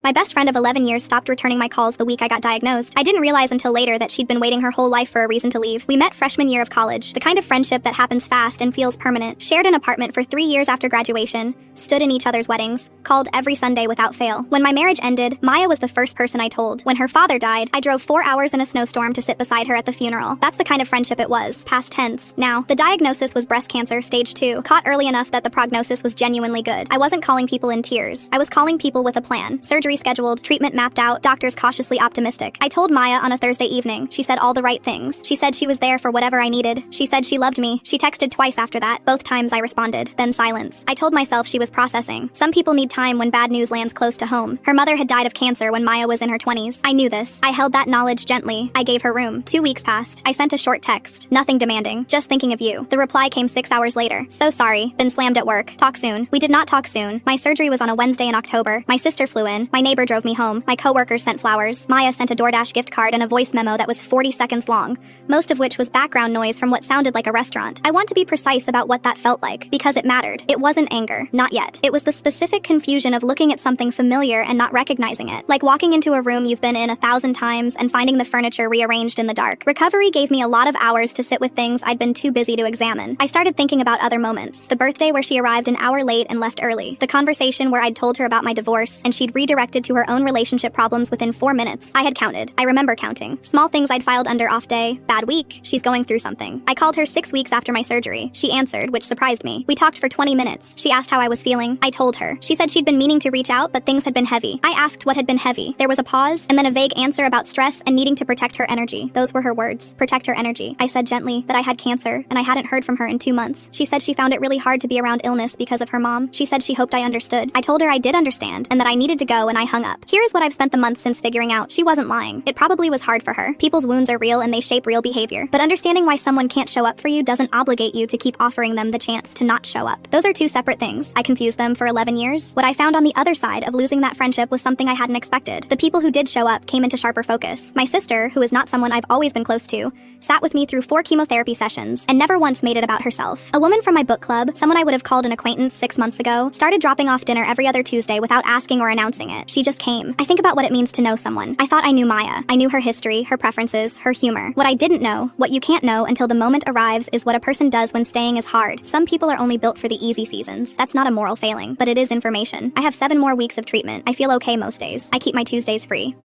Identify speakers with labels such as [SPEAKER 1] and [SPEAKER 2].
[SPEAKER 1] My best friend of 11 years stopped returning my calls the week I got diagnosed. I didn't realize until later that she'd been waiting her whole life for a reason to leave. We met freshman year of college, the kind of friendship that happens fast and feels permanent. Shared an apartment for 3 years after graduation, stood in each other's weddings, called every Sunday without fail. When my marriage ended, Maya was the first person I told. When her father died, I drove 4 hours in a snowstorm to sit beside her at the funeral. That's the kind of friendship it was. Past tense. Now, the diagnosis was breast cancer, stage 2, caught early enough that the prognosis was genuinely good. I wasn't calling people in tears. I was calling people with a plan. Surgery scheduled, treatment mapped out, doctors cautiously optimistic. I told Maya on a Thursday evening. She said all the right things. She said she was there for whatever I needed. She said she loved me. She texted twice after that. Both times I responded. Then silence. I told myself she was processing. Some people need time when bad news lands close to home. Her mother had died of cancer when Maya was in her 20s. I knew this. I held that knowledge gently. I gave her room. 2 weeks passed. I sent a short text. Nothing demanding. Just thinking of you. The reply came 6 hours later. So sorry. Been slammed at work. Talk soon. We did not talk soon. My surgery was on a Wednesday in October. My sister flew in. My neighbor drove me home. My coworkers sent flowers. Maya sent a DoorDash gift card and a voice memo that was 40 seconds long, most of which was background noise from what sounded like a restaurant. I want to be precise about what that felt like, because it mattered. It wasn't anger. Not yet. It was the specific confusion of looking at something familiar and not recognizing it. Like walking into a room you've been in 1,000 times and finding the furniture rearranged in the dark. Recovery gave me a lot of hours to sit with things I'd been too busy to examine. I started thinking about other moments. The birthday where she arrived an hour late and left early. The conversation where I'd told her about my divorce and she'd redirected to her own relationship problems within 4 minutes. I had counted. I remember counting. Small things I'd filed under: off day, bad week, she's going through something. I called her 6 weeks after my surgery. She answered, which surprised me. We talked for 20 minutes. She asked how I was feeling. I told her. She said she'd been meaning to reach out, but things had been heavy. I asked what had been heavy. There was a pause, and then a vague answer about stress and needing to protect her energy. Those were her words. Protect her energy. I said gently that I had cancer, and I hadn't heard from her in 2 months. She said she found it really hard to be around illness because of her mom. She said she hoped I understood. I told her I did understand, and that I needed to go, and I hung up. Here is what I've spent the months since figuring out. She wasn't lying. It probably was hard for her. People's wounds are real and they shape real behavior. But understanding why someone can't show up for you doesn't obligate you to keep offering them the chance to not show up. Those are two separate things. I confused them for 11 years. What I found on the other side of losing that friendship was something I hadn't expected. The people who did show up came into sharper focus. My sister, who is not someone I've always been close to, sat with me through 4 chemotherapy sessions and never once made it about herself. A woman from my book club, someone I would have called an acquaintance 6 months ago, started dropping off dinner every other Tuesday without asking or announcing it. She just came. I think about what it means to know someone. I thought I knew Maya. I knew her history, her preferences, her humor. What I didn't know, what you can't know until the moment arrives, is what a person does when staying is hard. Some people are only built for the easy seasons. That's not a moral failing, but it is information. I have 7 more weeks of treatment. I feel okay most days. I keep my Tuesdays free.